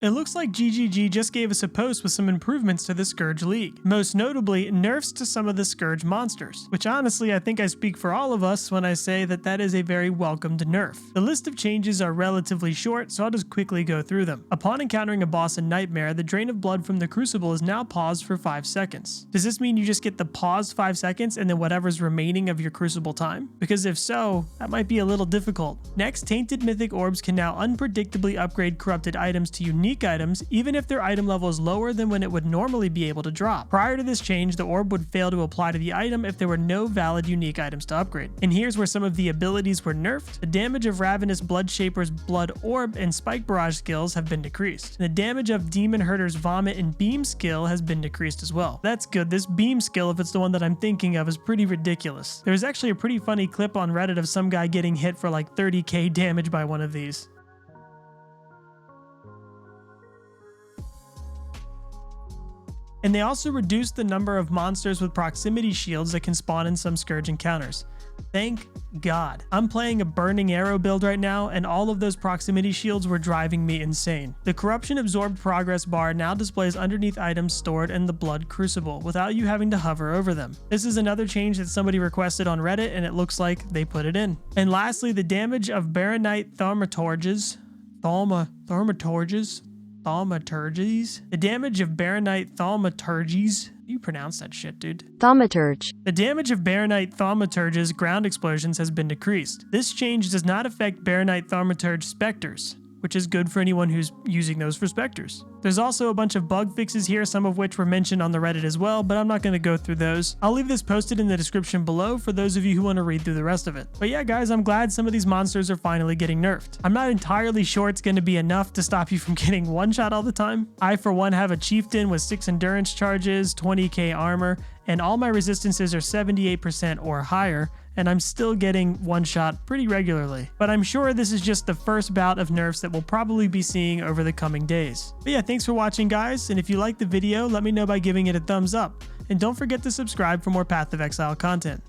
It looks like GGG just gave us a post with some improvements to the Scourge League, most notably nerfs to some of the Scourge monsters, which honestly I think I speak for all of us when I say that that is a very welcomed nerf. The list of changes are relatively short, so I'll just quickly go through them. Upon encountering a boss in Nightmare, the drain of blood from the Crucible is now paused for 5 seconds. Does this mean you just get the paused 5 seconds and then whatever's remaining of your Crucible time? Because if so, that might be a little difficult. Next, Tainted Mythic Orbs can now unpredictably upgrade corrupted items to unique items, even if their item level is lower than when it would normally be able to drop. Prior to this change, the orb would fail to apply to the item if there were no valid unique items to upgrade. And here's where some of the abilities were nerfed. The damage of Ravenous Bloodshaper's Blood Orb and Spike Barrage skills have been decreased. The damage of Demon Herder's Vomit and Beam skill has been decreased as well. That's good. This Beam skill, if it's the one that I'm thinking of, is pretty ridiculous. There was actually a pretty funny clip on Reddit of some guy getting hit for like 30k damage by one of these. And they also reduced the number of monsters with proximity shields that can spawn in some Scourge encounters. Thank God. I'm playing a Burning Arrow build right now, and all of those proximity shields were driving me insane. The Corruption Absorbed progress bar now displays underneath items stored in the Blood Crucible, without you having to hover over them. This is another change that somebody requested on Reddit, and it looks like they put it in. And lastly, the damage of Baronite Thaumaturges. The damage of Baronite Thaumaturges. You pronounce that shit, dude. Thaumaturge. The damage of Baronite Thaumaturge's ground explosions has been decreased. This change does not affect Baronite Thaumaturge specters, which is good for anyone who's using those for specters. There's also a bunch of bug fixes here, some of which were mentioned on the Reddit as well, but I'm not going to go through those. I'll leave this posted in the description below for those of you who want to read through the rest of it. But yeah guys, I'm glad some of these monsters are finally getting nerfed. I'm not entirely sure it's going to be enough to stop you from getting one shot all the time. I for one have a chieftain with 6 endurance charges, 20k armor, and all my resistances are 78% or higher, and I'm still getting one shot pretty regularly. But I'm sure this is just the first bout of nerfs that we'll probably be seeing over the coming days. But yeah, thanks for watching guys, and if you liked the video, let me know by giving it a thumbs up. And don't forget to subscribe for more Path of Exile content.